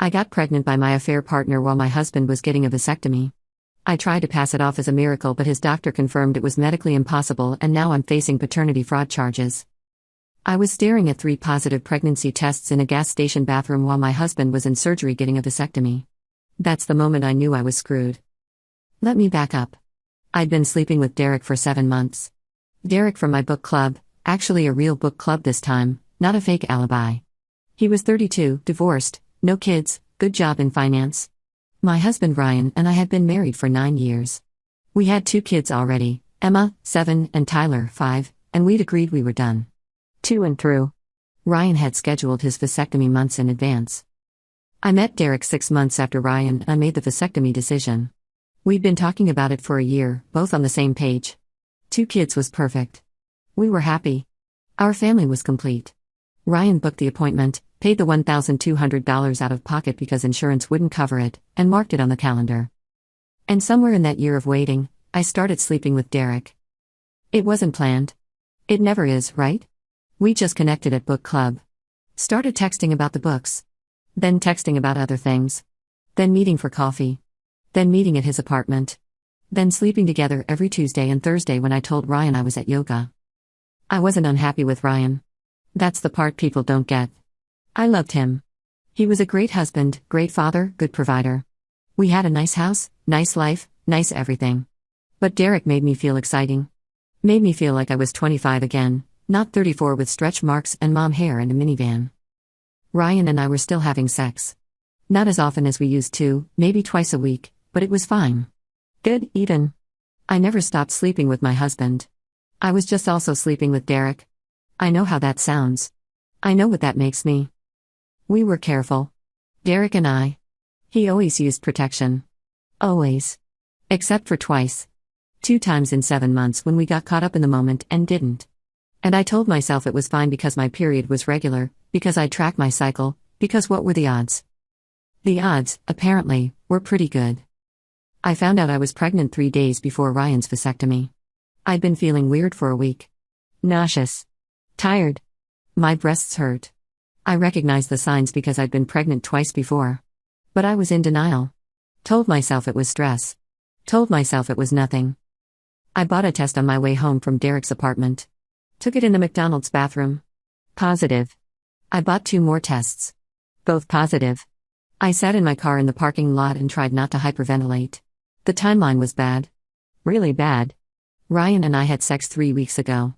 I got pregnant by my affair partner while my husband was getting a vasectomy. I tried to pass it off as a miracle, but his doctor confirmed it was medically impossible, and now I'm facing paternity fraud charges. I was staring at 3 positive pregnancy tests in a gas station bathroom while my husband was in surgery getting a vasectomy. That's the moment I knew I was screwed. Let me back up. I'd been sleeping with Derek for 7 months. Derek from my book club, actually a real book club this time, not a fake alibi. He was 32, divorced, no kids, good job in finance. My husband Ryan and I had been married for 9 years. We had 2 kids already, Emma, 7, and Tyler, 5, and we'd agreed we were done. To and through. Ryan had scheduled his vasectomy months in advance. I met Derek 6 months after Ryan and I made the vasectomy decision. We'd been talking about it for a year, both on the same page. 2 kids was perfect. We were happy. Our family was complete. Ryan booked the appointment, paid the $1,200 out of pocket because insurance wouldn't cover it, and marked it on the calendar. And somewhere in that year of waiting, I started sleeping with Derek. It wasn't planned. It never is, right? We just connected at book club. Started texting about the books. Then texting about other things. Then meeting for coffee. Then meeting at his apartment. Then sleeping together every Tuesday and Thursday when I told Ryan I was at yoga. I wasn't unhappy with Ryan. That's the part people don't get. I loved him. He was a great husband, great father, good provider. We had a nice house, nice life, nice everything. But Derek made me feel exciting. Made me feel like I was 25 again, not 34 with stretch marks and mom hair and a minivan. Ryan and I were still having sex. Not as often as we used to, maybe twice a week, but it was fine. Good, even. I never stopped sleeping with my husband. I was just also sleeping with Derek. I know how that sounds. I know what that makes me. We were careful. Derek and I. He always used protection. Always. Except for twice. 2 times in 7 months when we got caught up in the moment and didn't. And I told myself it was fine because my period was regular, because I tracked my cycle, because what were the odds? The odds, apparently, were pretty good. I found out I was pregnant 3 days before Ryan's vasectomy. I'd been feeling weird for a week. Nauseous. Tired. My breasts hurt. I recognized the signs because I'd been pregnant twice before. But I was in denial. Told myself it was stress. Told myself it was nothing. I bought a test on my way home from Derek's apartment. Took it in the McDonald's bathroom. Positive. I bought 2 more tests. Both positive. I sat in my car in the parking lot and tried not to hyperventilate. The timeline was bad. Really bad. Ryan and I had sex 3 weeks ago.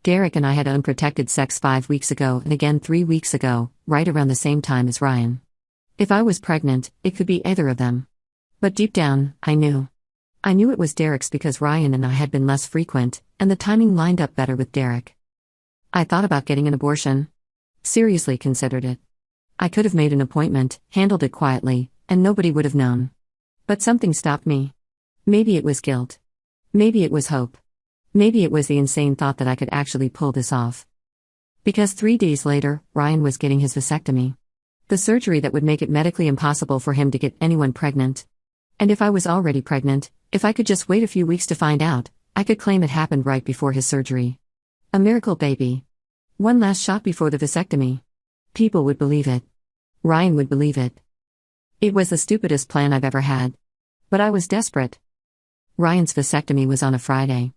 Derek and I had unprotected sex 5 weeks ago and again 3 weeks ago, right around the same time as Ryan. If I was pregnant, it could be either of them. But deep down, I knew. I knew it was Derek's because Ryan and I had been less frequent, and the timing lined up better with Derek. I thought about getting an abortion. Seriously considered it. I could have made an appointment, handled it quietly, and nobody would have known. But something stopped me. Maybe it was guilt. Maybe it was hope. Maybe it was the insane thought that I could actually pull this off. Because 3 days later, Ryan was getting his vasectomy. The surgery that would make it medically impossible for him to get anyone pregnant. And if I was already pregnant, if I could just wait a few weeks to find out, I could claim it happened right before his surgery. A miracle baby. One last shot before the vasectomy. People would believe it. Ryan would believe it. It was the stupidest plan I've ever had. But I was desperate. Ryan's vasectomy was on a Friday.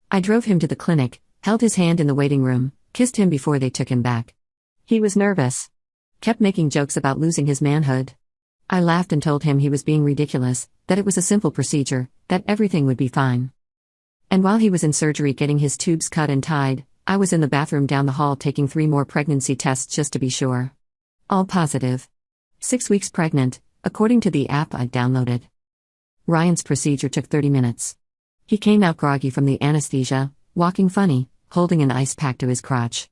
I drove him to the clinic, held his hand in the waiting room, kissed him before they took him back. He was nervous. Kept making jokes about losing his manhood. I laughed and told him he was being ridiculous, that it was a simple procedure, that everything would be fine. And while he was in surgery getting his tubes cut and tied, I was in the bathroom down the hall taking 3 more pregnancy tests just to be sure. All positive. 6 weeks pregnant, according to the app I'd downloaded. Ryan's procedure took 30 minutes. He came out groggy from the anesthesia, walking funny, holding an ice pack to his crotch.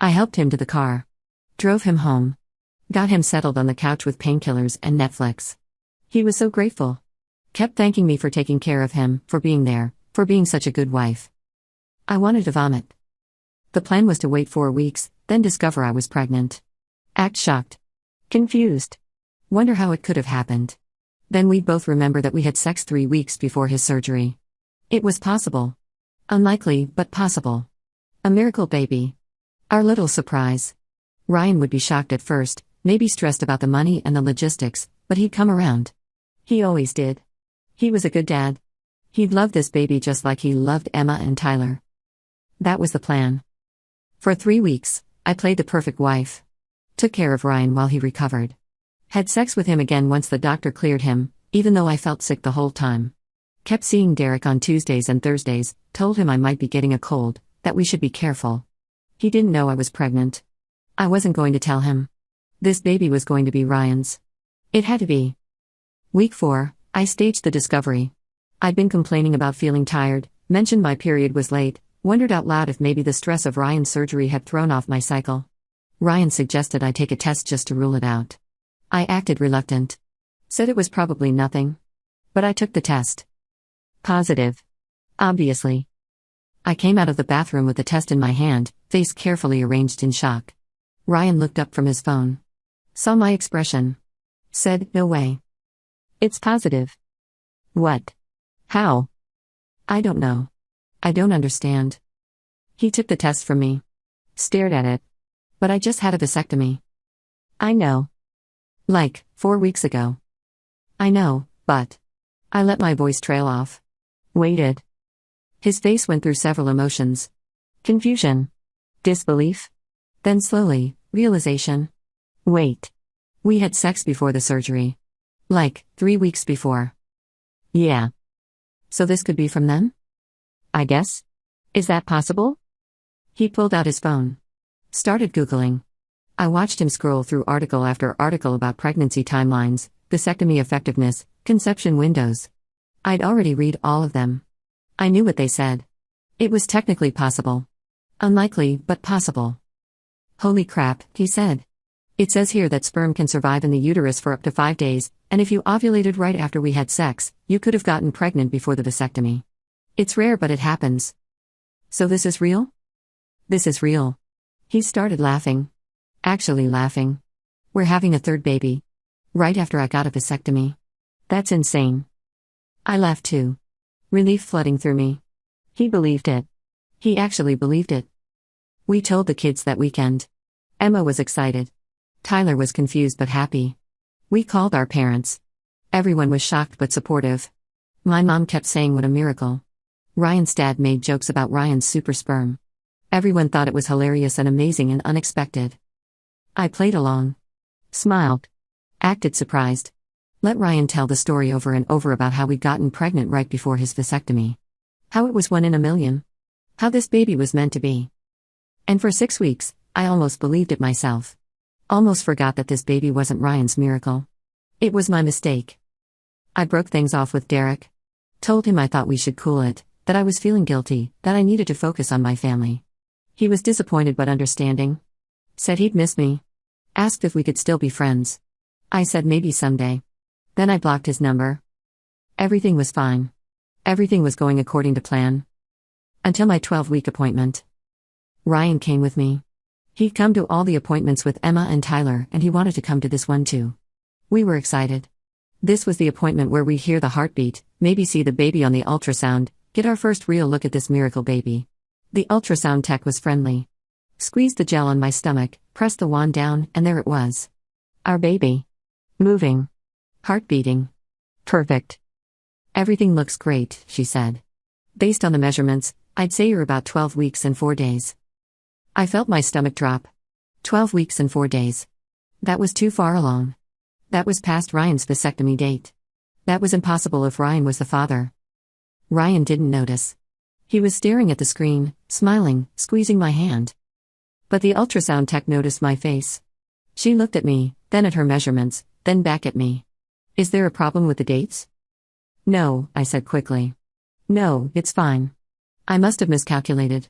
I helped him to the car. Drove him home. Got him settled on the couch with painkillers and Netflix. He was so grateful. Kept thanking me for taking care of him, for being there, for being such a good wife. I wanted to vomit. The plan was to wait 4 weeks, then discover I was pregnant. Act shocked. Confused. Wonder how it could have happened. Then we'd both remember that we had sex 3 weeks before his surgery. It was possible. Unlikely, but possible. A miracle baby. Our little surprise. Ryan would be shocked at first, Maybe stressed about the money and the logistics, but he'd come around. He always did. He was a good dad. He'd love this baby just like he loved Emma and Tyler. That was the plan. For 3 weeks, I played the perfect wife. Took care of Ryan while he recovered. Had sex with him again once the doctor cleared him, even though I felt sick the whole time. Kept seeing Derek on Tuesdays and Thursdays, told him I might be getting a cold, that we should be careful. He didn't know I was pregnant. I wasn't going to tell him. This baby was going to be Ryan's. It had to be. Week 4, I staged the discovery. I'd been complaining about feeling tired, mentioned my period was late, wondered out loud if maybe the stress of Ryan's surgery had thrown off my cycle. Ryan suggested I take a test just to rule it out. I acted reluctant. Said it was probably nothing. But I took the test. Positive. Obviously. I came out of the bathroom with the test in my hand, face carefully arranged in shock. Ryan looked up from his phone. Saw my expression. Said, "No way. It's positive." What? How? I don't know. I don't understand. He took the test from me. Stared at it. But I just had a vasectomy. I know. Like, 4 weeks ago. I know, but. I let my voice trail off. Waited. His face went through several emotions. Confusion. Disbelief. Then slowly, realization. Wait. We had sex before the surgery. Like, 3 weeks before. Yeah. So this could be from them? I guess. Is that possible? He pulled out his phone. Started Googling. I watched him scroll through article after article about pregnancy timelines, vasectomy effectiveness, conception windows. I'd already read all of them. I knew what they said. It was technically possible. Unlikely, but possible. Holy crap, he said. It says here that sperm can survive in the uterus for up to 5 days, and if you ovulated right after we had sex, you could have gotten pregnant before the vasectomy. It's rare, but it happens. So this is real? This is real. He started laughing. Actually laughing. We're having a 3rd baby. Right after I got a vasectomy. That's insane. I laughed too. Relief flooding through me. He believed it. He actually believed it. We told the kids that weekend. Emma was excited. Tyler was confused but happy. We called our parents. Everyone was shocked but supportive. My mom kept saying what a miracle. Ryan's dad made jokes about Ryan's super sperm. Everyone thought it was hilarious and amazing and unexpected. I played along. Smiled. Acted surprised. Let Ryan tell the story over and over about how we'd gotten pregnant right before his vasectomy. How it was 1 in a million. How this baby was meant to be. And for 6 weeks, I almost believed it myself. Almost forgot that this baby wasn't Ryan's miracle. It was my mistake. I broke things off with Derek. Told him I thought we should cool it, that I was feeling guilty, that I needed to focus on my family. He was disappointed but understanding. Said he'd miss me. Asked if we could still be friends. I said maybe someday. Then I blocked his number. Everything was fine. Everything was going according to plan. Until my 12-week appointment. Ryan came with me. He'd come to all the appointments with Emma and Tyler, and he wanted to come to this one too. We were excited. This was the appointment where we'd hear the heartbeat, maybe see the baby on the ultrasound, get our first real look at this miracle baby. The ultrasound tech was friendly. Squeezed the gel on my stomach, pressed the wand down, and there it was. Our baby. Moving. Heart beating. Perfect. Everything looks great, she said. Based on the measurements, I'd say you're about 12 weeks and 4 days. I felt my stomach drop. 12 weeks and 4 days. That was too far along. That was past Ryan's vasectomy date. That was impossible if Ryan was the father. Ryan didn't notice. He was staring at the screen, smiling, squeezing my hand. But the ultrasound tech noticed my face. She looked at me, then at her measurements, then back at me. Is there a problem with the dates? No, I said quickly. No, it's fine. I must have miscalculated.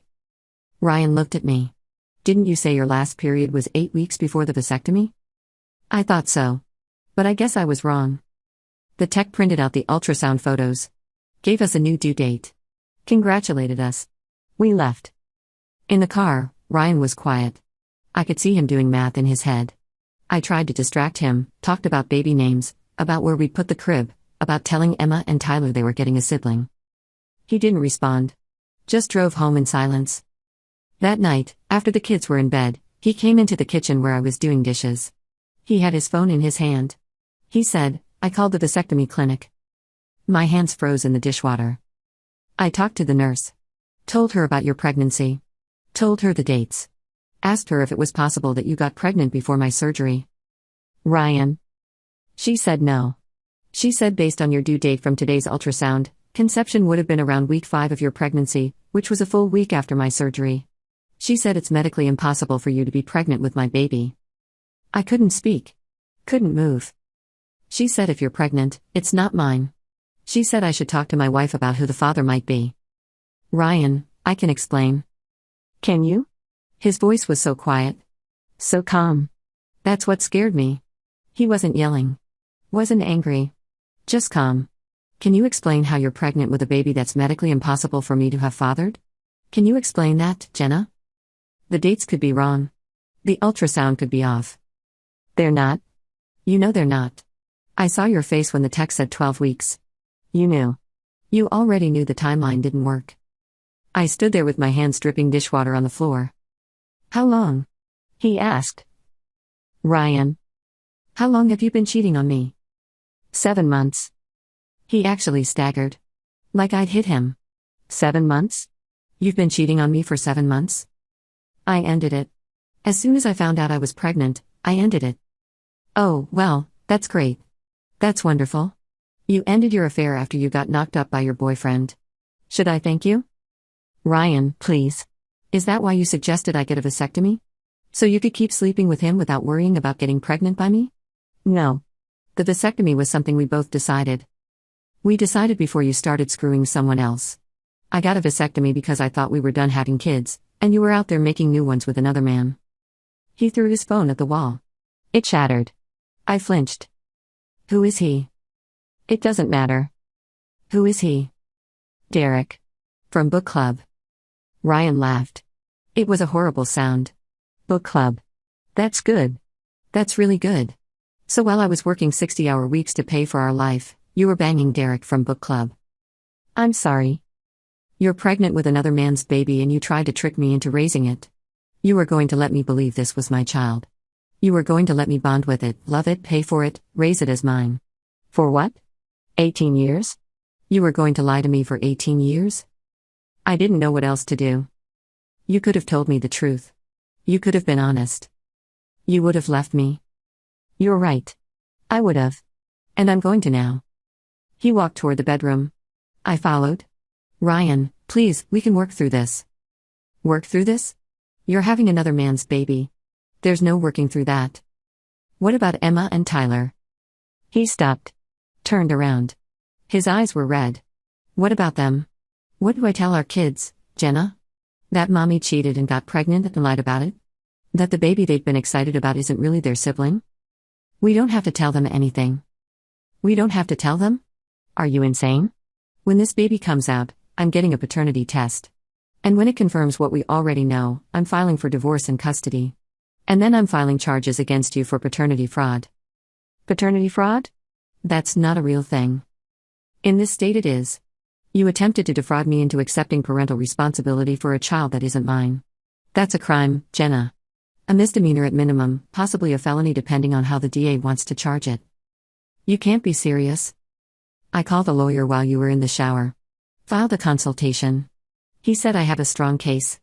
Ryan looked at me. Didn't you say your last period was 8 weeks before the vasectomy? I thought so. But I guess I was wrong. The tech printed out the ultrasound photos. Gave us a new due date. Congratulated us. We left. In the car, Ryan was quiet. I could see him doing math in his head. I tried to distract him, talked about baby names, about where we'd put the crib, about telling Emma and Tyler they were getting a sibling. He didn't respond. Just drove home in silence. That night, after the kids were in bed, he came into the kitchen where I was doing dishes. He had his phone in his hand. He said, "I called the vasectomy clinic." My hands froze in the dishwater. I talked to the nurse. Told her about your pregnancy. Told her the dates. Asked her if it was possible that you got pregnant before my surgery. Ryan. She said no. She said based on your due date from today's ultrasound, conception would have been around week 5 of your pregnancy, which was a full week after my surgery. She said it's medically impossible for you to be pregnant with my baby. I couldn't speak. Couldn't move. She said if you're pregnant, it's not mine. She said I should talk to my wife about who the father might be. Ryan, I can explain. Can you? His voice was so quiet. So calm. That's what scared me. He wasn't yelling. Wasn't angry. Just calm. Can you explain how you're pregnant with a baby that's medically impossible for me to have fathered? Can you explain that, Jenna? The dates could be wrong. The ultrasound could be off. They're not. You know they're not. I saw your face when the text said 12 weeks. You knew. You already knew the timeline didn't work. I stood there with my hands dripping dishwater on the floor. How long? He asked. Ryan. How long have you been cheating on me? 7 months. He actually staggered. Like I'd hit him. 7 months? You've been cheating on me for 7 months? I ended it. As soon as I found out I was pregnant, I ended it. Oh, well, that's great. That's wonderful. You ended your affair after you got knocked up by your boyfriend. Should I thank you? Ryan, please. Is that why you suggested I get a vasectomy? So you could keep sleeping with him without worrying about getting pregnant by me? No. The vasectomy was something we both decided. We decided before you started screwing someone else. I got a vasectomy because I thought we were done having kids, and you were out there making new ones with another man. He threw his phone at the wall. It shattered. I flinched. Who is he? It doesn't matter. Who is he? Derek. From book club. Ryan laughed. It was a horrible sound. Book club. That's good. That's really good. So while I was working 60-hour weeks to pay for our life, you were banging Derek from book club. I'm sorry. You're pregnant with another man's baby and you tried to trick me into raising it. You were going to let me believe this was my child. You were going to let me bond with it, love it, pay for it, raise it as mine. For what? 18 years? You were going to lie to me for 18 years? I didn't know what else to do. You could have told me the truth. You could have been honest. You would have left me. You're right. I would have. And I'm going to now. He walked toward the bedroom. I followed. Ryan, please, we can work through this. Work through this? You're having another man's baby. There's no working through that. What about Emma and Tyler? He stopped. Turned around. His eyes were red. What about them? What do I tell our kids, Jenna? That mommy cheated and got pregnant and lied about it? That the baby they've been excited about isn't really their sibling? We don't have to tell them anything. We don't have to tell them? Are you insane? When this baby comes out, I'm getting a paternity test. And when it confirms what we already know, I'm filing for divorce and custody. And then I'm filing charges against you for paternity fraud. Paternity fraud? That's not a real thing. In this state it is. You attempted to defraud me into accepting parental responsibility for a child that isn't mine. That's a crime, Jenna. A misdemeanor at minimum, possibly a felony depending on how the DA wants to charge it. You can't be serious. I called a lawyer while you were in the shower. Filed a consultation. He said I have a strong case.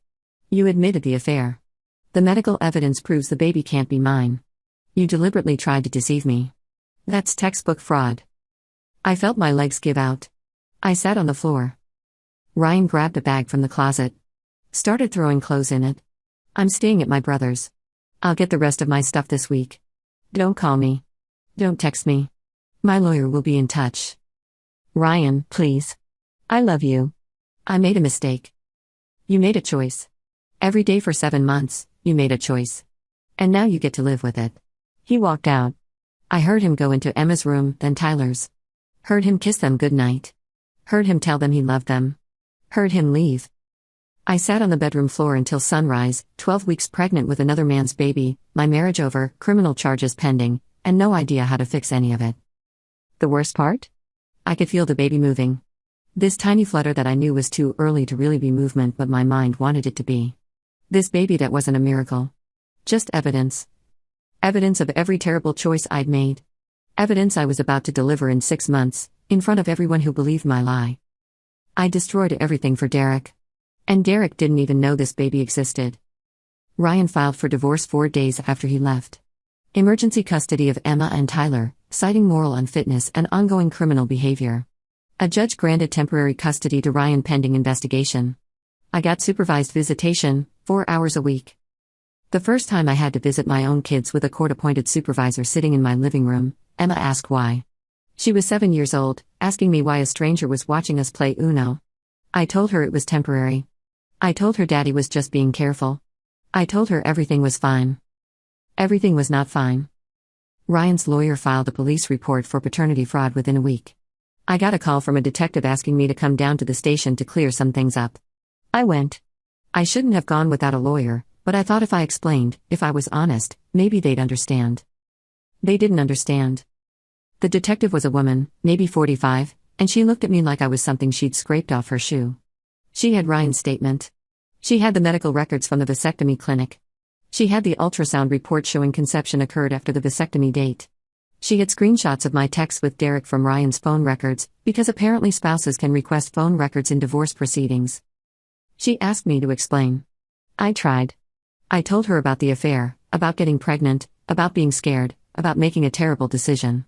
You admitted the affair. The medical evidence proves the baby can't be mine. You deliberately tried to deceive me. That's textbook fraud. I felt my legs give out. I sat on the floor. Ryan grabbed a bag from the closet. Started throwing clothes in it. I'm staying at my brother's. I'll get the rest of my stuff this week. Don't call me. Don't text me. My lawyer will be in touch. Ryan, please. I love you. I made a mistake. You made a choice. Every day for 7 months, you made a choice. And now you get to live with it. He walked out. I heard him go into Emma's room, then Tyler's. Heard him kiss them goodnight. Heard him tell them he loved them. Heard him leave. I sat on the bedroom floor until sunrise, 12 weeks pregnant with another man's baby, my marriage over, criminal charges pending, and no idea how to fix any of it. The worst part? I could feel the baby moving. This tiny flutter that I knew was too early to really be movement, but my mind wanted it to be. This baby that wasn't a miracle. Just evidence. Evidence of every terrible choice I'd made. Evidence I was about to deliver in 6 months, in front of everyone who believed my lie. I destroyed everything for Derek. And Derek didn't even know this baby existed. Ryan filed for divorce 4 days after he left. Emergency custody of Emma and Tyler, citing moral unfitness and ongoing criminal behavior. A judge granted temporary custody to Ryan pending investigation. I got supervised visitation, 4 hours a week. The first time I had to visit my own kids with a court-appointed supervisor sitting in my living room, Emma asked why. She was 7 years old, asking me why a stranger was watching us play Uno. I told her it was temporary. I told her Daddy was just being careful. I told her everything was fine. Everything was not fine. Ryan's lawyer filed a police report for paternity fraud within a week. I got a call from a detective asking me to come down to the station to clear some things up. I went. I shouldn't have gone without a lawyer, but I thought if I explained, if I was honest, maybe they'd understand. They didn't understand. The detective was a woman, maybe 45, and she looked at me like I was something she'd scraped off her shoe. She had Ryan's statement. She had the medical records from the vasectomy clinic. She had the ultrasound report showing conception occurred after the vasectomy date. She had screenshots of my texts with Derek from Ryan's phone records, because apparently spouses can request phone records in divorce proceedings. She asked me to explain. I tried. I told her about the affair, about getting pregnant, about being scared, about making a terrible decision.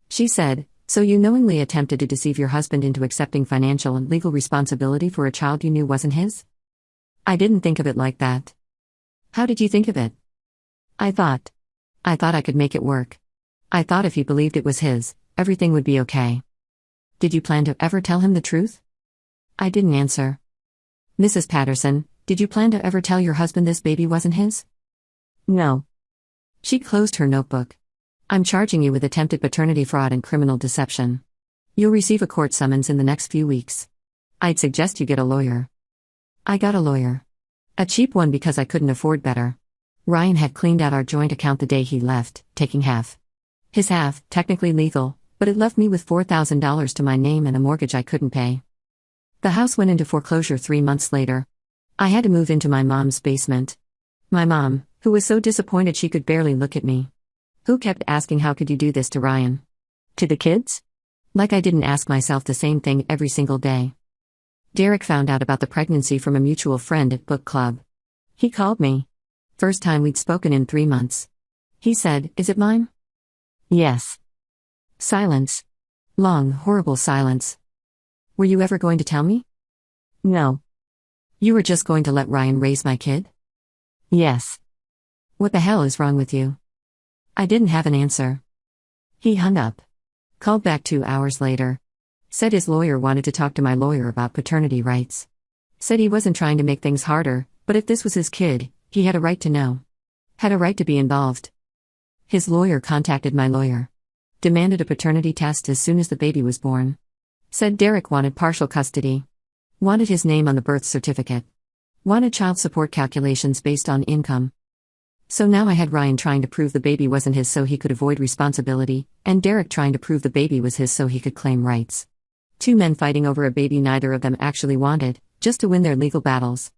She said, "So you knowingly attempted to deceive your husband into accepting financial and legal responsibility for a child you knew wasn't his?" I didn't think of it like that. How did you think of it? I thought I could make it work. I thought if he believed it was his, everything would be okay. Did you plan to ever tell him the truth? I didn't answer. Mrs. Patterson, did you plan to ever tell your husband this baby wasn't his? No. She closed her notebook. I'm charging you with attempted paternity fraud and criminal deception. You'll receive a court summons in the next few weeks. I'd suggest you get a lawyer. I got a lawyer. A cheap one because I couldn't afford better. Ryan had cleaned out our joint account the day he left, taking half. His half, technically legal, but it left me with $4,000 to my name and a mortgage I couldn't pay. The house went into foreclosure 3 months later. I had to move into my mom's basement. My mom, who was so disappointed she could barely look at me. Who kept asking how could you do this to Ryan? To the kids? Like I didn't ask myself the same thing every single day. Derek found out about the pregnancy from a mutual friend at book club. He called me. First time we'd spoken in 3 months. He said, "Is it mine?" Yes. Silence. Long, horrible silence. Were you ever going to tell me? No. You were just going to let Ryan raise my kid? Yes. What the hell is wrong with you? I didn't have an answer. He hung up. Called back 2 hours later. Said his lawyer wanted to talk to my lawyer about paternity rights. Said he wasn't trying to make things harder, but if this was his kid, he had a right to know. Had a right to be involved. His lawyer contacted my lawyer. Demanded a paternity test as soon as the baby was born. Said Derek wanted partial custody. Wanted his name on the birth certificate. Wanted child support calculations based on income. So now I had Ryan trying to prove the baby wasn't his so he could avoid responsibility, and Derek trying to prove the baby was his so he could claim rights. 2 men fighting over a baby neither of them actually wanted, just to win their legal battles.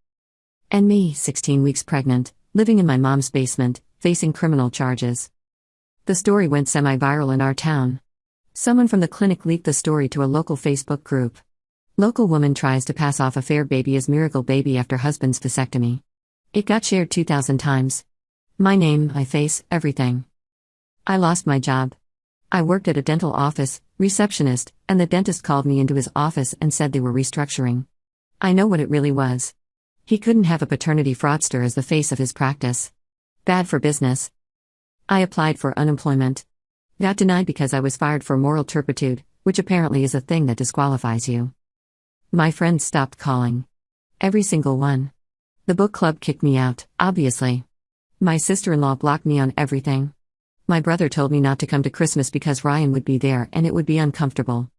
And me, 16 weeks pregnant, living in my mom's basement, facing criminal charges. The story went semi-viral in our town. Someone from the clinic leaked the story to a local Facebook group. Local woman tries to pass off affair baby as miracle baby after husband's vasectomy. It got shared 2,000 times. My name, my face, everything. I lost my job. I worked at a dental office, receptionist, and the dentist called me into his office and said they were restructuring. I know what it really was. He couldn't have a paternity fraudster as the face of his practice. Bad for business. I applied for unemployment. Got denied because I was fired for moral turpitude, which apparently is a thing that disqualifies you. My friends stopped calling. Every single one. The book club kicked me out, obviously. My sister-in-law blocked me on everything. My brother told me not to come to Christmas because Ryan would be there and it would be uncomfortable.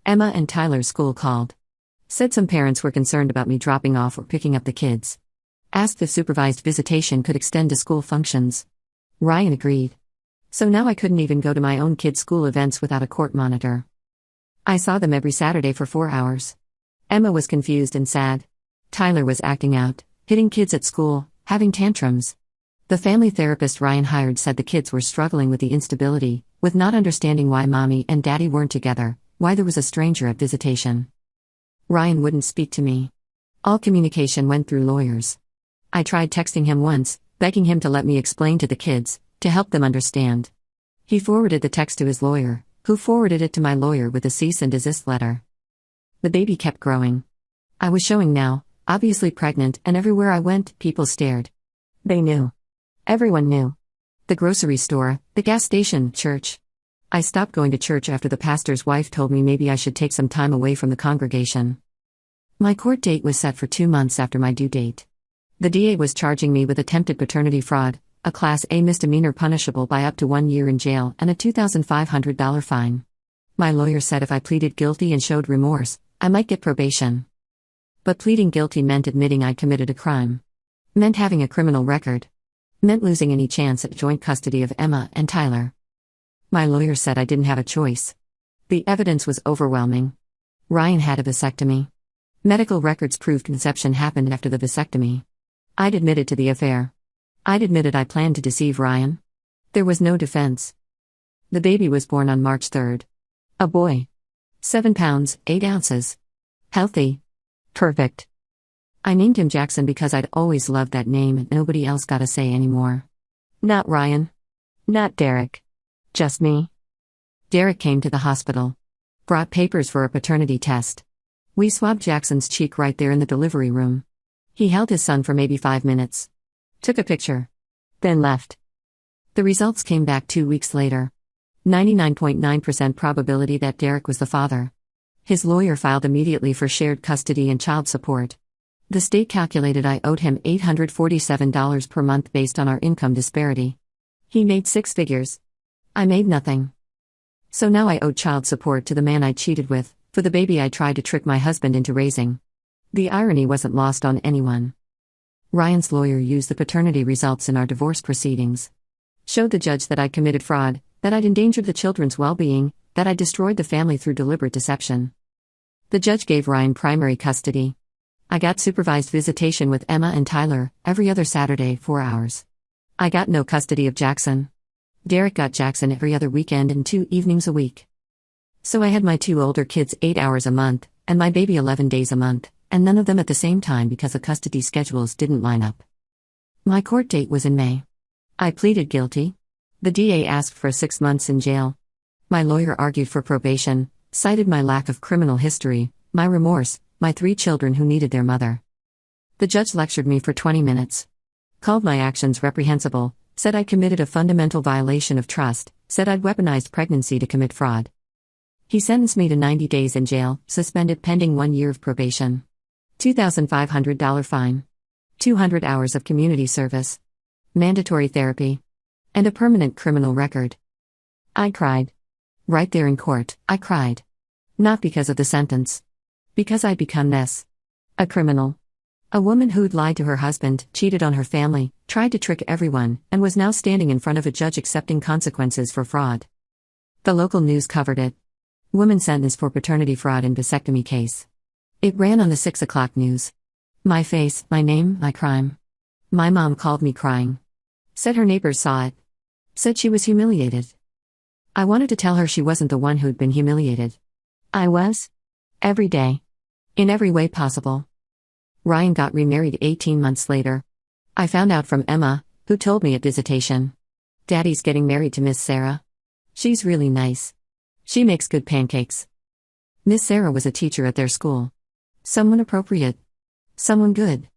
Emma and Tyler's school called. Said some parents were concerned about me dropping off or picking up the kids. Asked if supervised visitation could extend to school functions. Ryan agreed. So now I couldn't even go to my own kids' school events without a court monitor. I saw them every Saturday for 4 hours. Emma was confused and sad. Tyler was acting out, hitting kids at school, having tantrums. The family therapist Ryan hired said the kids were struggling with the instability, with not understanding why mommy and daddy weren't together, why there was a stranger at visitation. Ryan wouldn't speak to me. All communication went through lawyers. I tried texting him once, begging him to let me explain to the kids, to help them understand. He forwarded the text to his lawyer, who forwarded it to my lawyer with a cease and desist letter. The baby kept growing. I was showing now, obviously pregnant, and everywhere I went, people stared. They knew. Everyone knew. The grocery store, the gas station, church. I stopped going to church after the pastor's wife told me maybe I should take some time away from the congregation. My court date was set for 2 months after my due date. The DA was charging me with attempted paternity fraud, a Class A misdemeanor punishable by up to 1 year in jail and a $2,500 fine. My lawyer said if I pleaded guilty and showed remorse, I might get probation. But pleading guilty meant admitting I'd committed a crime. Meant having a criminal record. Meant losing any chance at joint custody of Emma and Tyler. My lawyer said I didn't have a choice. The evidence was overwhelming. Ryan had a vasectomy. Medical records proved conception happened after the vasectomy. I'd admitted to the affair. I'd admitted I planned to deceive Ryan. There was no defense. The baby was born on March 3rd. A boy. 7 pounds, 8 ounces. Healthy. Perfect. I named him Jackson because I'd always loved that name and nobody else got a say anymore. Not Ryan. Not Derek. Just me. Derek came to the hospital. Brought papers for a paternity test. We swabbed Jackson's cheek right there in the delivery room. He held his son for maybe 5 minutes. Took a picture. Then left. The results came back 2 weeks later. 99.9% probability that Derek was the father. His lawyer filed immediately for shared custody and child support. The state calculated I owed him $847 per month based on our income disparity. He made 6 figures. I made nothing. So now I owed child support to the man I cheated with, for the baby I tried to trick my husband into raising. The irony wasn't lost on anyone. Ryan's lawyer used the paternity results in our divorce proceedings. Showed the judge that I'd committed fraud, that I'd endangered the children's well-being, that I destroyed the family through deliberate deception. The judge gave Ryan primary custody. I got supervised visitation with Emma and Tyler, every other Saturday, 4 hours. I got no custody of Jackson. Derek got Jackson every other weekend and 2 evenings a week. So I had my 2 older kids 8 hours a month, and my baby 11 days a month, and none of them at the same time because the custody schedules didn't line up. My court date was in May. I pleaded guilty. The DA asked for 6 months in jail. My lawyer argued for probation, cited my lack of criminal history, my remorse, my 3 children who needed their mother. The judge lectured me for 20 minutes. Called my actions reprehensible, said I committed a fundamental violation of trust, said I'd weaponized pregnancy to commit fraud. He sentenced me to 90 days in jail, suspended pending 1 year of probation. $2,500 fine. 200 hours of community service. Mandatory therapy. And a permanent criminal record. I cried. Right there in court, I cried. Not because of the sentence. Because I'd become this. A criminal. A woman who'd lied to her husband, cheated on her family, tried to trick everyone, and was now standing in front of a judge accepting consequences for fraud. The local news covered it. Woman sentenced for paternity fraud in vasectomy case. It ran on the 6 o'clock news. My face, my name, my crime. My mom called me crying. Said her neighbors saw it. Said she was humiliated. I wanted to tell her she wasn't the one who'd been humiliated. I was. Every day. In every way possible. Ryan got remarried 18 months later. I found out from Emma, who told me at visitation. Daddy's getting married to Miss Sarah. She's really nice. She makes good pancakes. Miss Sarah was a teacher at their school. Someone appropriate. Someone good.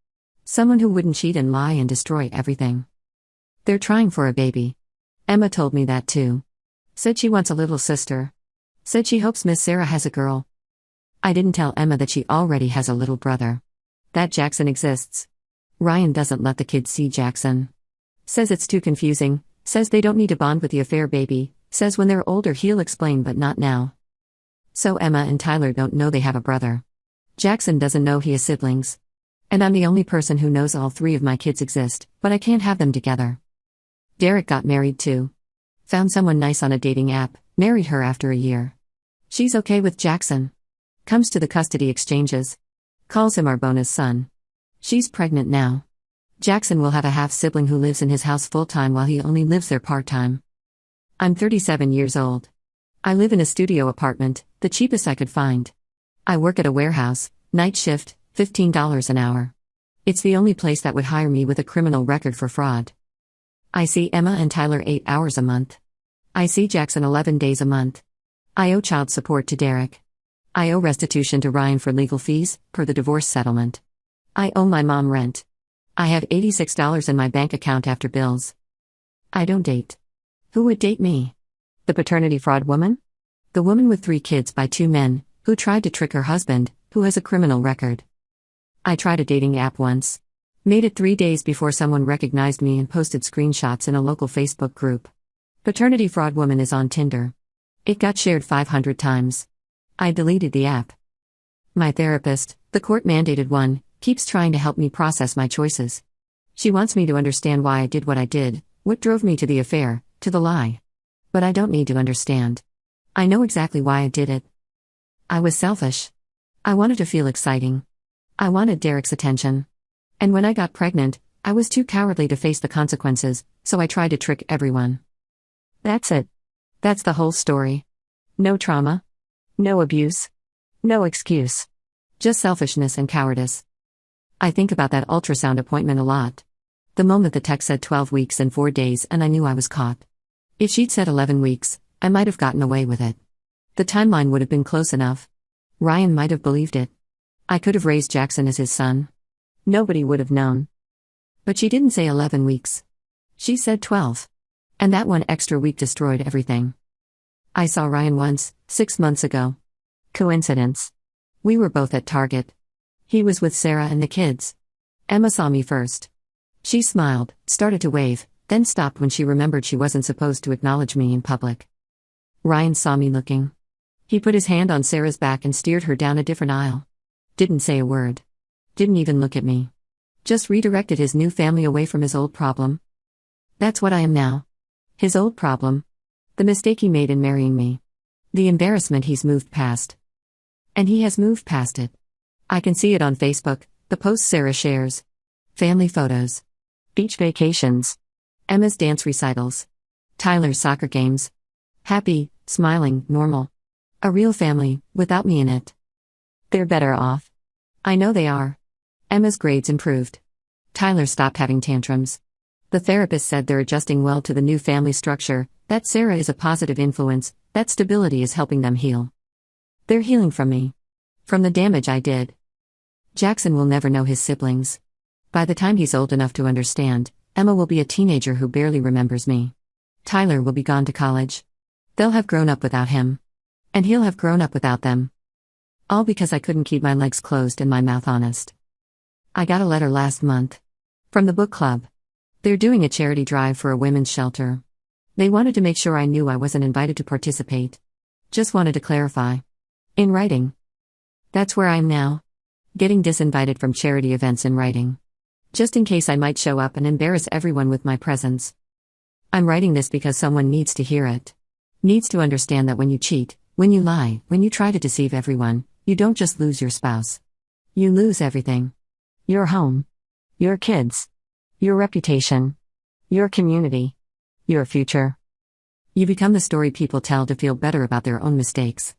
Someone who wouldn't cheat and lie and destroy everything. They're trying for a baby. Emma told me that too. Said she wants a little sister. Said she hopes Miss Sarah has a girl. I didn't tell Emma that she already has a little brother. That Jackson exists. Ryan doesn't let the kids see Jackson. Says it's too confusing, says they don't need to bond with the affair baby, says when they're older he'll explain but not now. So Emma and Tyler don't know they have a brother. Jackson doesn't know he has siblings. And I'm the only person who knows all 3 of my kids exist, but I can't have them together. Derek got married too. Found someone nice on a dating app, married her after a year. She's okay with Jackson. Comes to the custody exchanges. Calls him our bonus son. She's pregnant now. Jackson will have a half-sibling who lives in his house full-time while he only lives there part-time. I'm 37 years old. I live in a studio apartment, the cheapest I could find. I work at a warehouse, night shift, $15 an hour. It's the only place that would hire me with a criminal record for fraud. I see Emma and Tyler 8 hours a month. I see Jackson 11 days a month. I owe child support to Derek. I owe restitution to Ryan for legal fees, per the divorce settlement. I owe my mom rent. I have $86 in my bank account after bills. I don't date. Who would date me? The paternity fraud woman? The woman with 3 kids by 2 men, who tried to trick her husband, who has a criminal record. I tried a dating app once. Made it 3 days before someone recognized me and posted screenshots in a local Facebook group. Paternity fraud woman is on Tinder. It got shared 500 times. I deleted the app. My therapist, the court-mandated one, keeps trying to help me process my choices. She wants me to understand why I did what I did, what drove me to the affair, to the lie. But I don't need to understand. I know exactly why I did it. I was selfish. I wanted to feel exciting. I wanted Derek's attention. And when I got pregnant, I was too cowardly to face the consequences, so I tried to trick everyone. That's it. That's the whole story. No trauma. No abuse. No excuse. Just selfishness and cowardice. I think about that ultrasound appointment a lot. The moment the text said 12 weeks and 4 days and I knew I was caught. If she'd said 11 weeks, I might have gotten away with it. The timeline would have been close enough. Ryan might have believed it. I could have raised Jackson as his son. Nobody would have known. But she didn't say 11 weeks. She said 12. And that one extra week destroyed everything. I saw Ryan once, 6 months ago. Coincidence. We were both at Target. He was with Sarah and the kids. Emma saw me first. She smiled, started to wave, then stopped when she remembered she wasn't supposed to acknowledge me in public. Ryan saw me looking. He put his hand on Sarah's back and steered her down a different aisle. Didn't say a word. Didn't even look at me. Just redirected his new family away from his old problem. That's what I am now. His old problem. The mistake he made in marrying me. The embarrassment he's moved past. And he has moved past it. I can see it on Facebook, the posts Sarah shares. Family photos. Beach vacations. Emma's dance recitals. Tyler's soccer games. Happy, smiling, normal. A real family, without me in it. They're better off. I know they are. Emma's grades improved. Tyler stopped having tantrums. The therapist said they're adjusting well to the new family structure, that Sarah is a positive influence, that stability is helping them heal. They're healing from me. From the damage I did. Jackson will never know his siblings. By the time he's old enough to understand, Emma will be a teenager who barely remembers me. Tyler will be gone to college. They'll have grown up without him. And he'll have grown up without them. All because I couldn't keep my legs closed and my mouth honest. I got a letter last month. From the book club. They're doing a charity drive for a women's shelter. They wanted to make sure I knew I wasn't invited to participate. Just wanted to clarify. In writing. That's where I am now. Getting disinvited from charity events in writing. Just in case I might show up and embarrass everyone with my presence. I'm writing this because someone needs to hear it. Needs to understand that when you cheat, when you lie, when you try to deceive everyone, you don't just lose your spouse. You lose everything. Your home. Your kids. Your reputation. Your community. Your future. You become the story people tell to feel better about their own mistakes.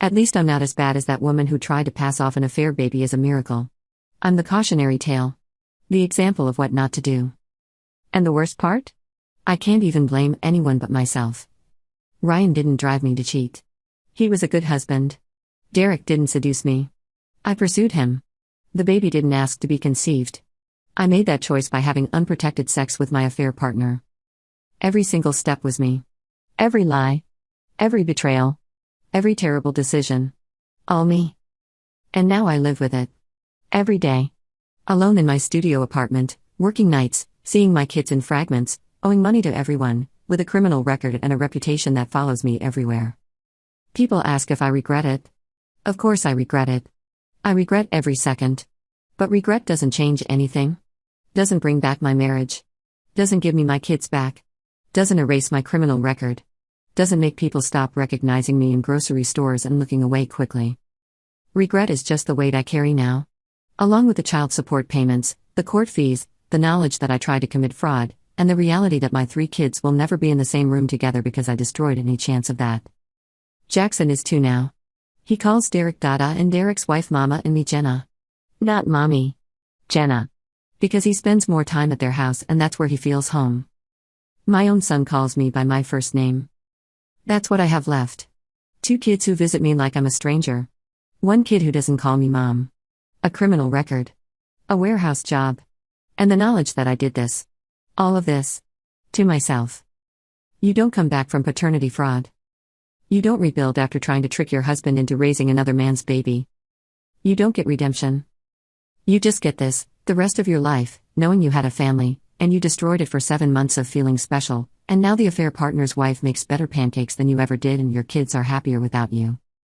At least I'm not as bad as that woman who tried to pass off an affair baby as a miracle. I'm the cautionary tale. The example of what not to do. And the worst part? I can't even blame anyone but myself. Ryan didn't drive me to cheat. He was a good husband. Derek didn't seduce me. I pursued him. The baby didn't ask to be conceived. I made that choice by having unprotected sex with my affair partner. Every single step was me. Every lie. Every betrayal. Every terrible decision. All me. And now I live with it. Every day. Alone in my studio apartment, working nights, seeing my kids in fragments, owing money to everyone, with a criminal record and a reputation that follows me everywhere. People ask if I regret it. Of course I regret it. I regret every second. But regret doesn't change anything. Doesn't bring back my marriage. Doesn't give me my kids back. Doesn't erase my criminal record. Doesn't make people stop recognizing me in grocery stores and looking away quickly. Regret is just the weight I carry now. Along with the child support payments, the court fees, the knowledge that I tried to commit fraud, and the reality that my 3 kids will never be in the same room together because I destroyed any chance of that. Jackson is 2 now. He calls Derek Dada and Derek's wife Mama and me Jenna. Not Mommy. Jenna. Because he spends more time at their house and that's where he feels home. My own son calls me by my first name. That's what I have left. 2 kids who visit me like I'm a stranger. 1 kid who doesn't call me mom. A criminal record. A warehouse job. And the knowledge that I did this. All of this. To myself. You don't come back from paternity fraud. You don't rebuild after trying to trick your husband into raising another man's baby. You don't get redemption. You just get this, the rest of your life, knowing you had a family, and you destroyed it for 7 months of feeling special, and now the affair partner's wife makes better pancakes than you ever did and your kids are happier without you.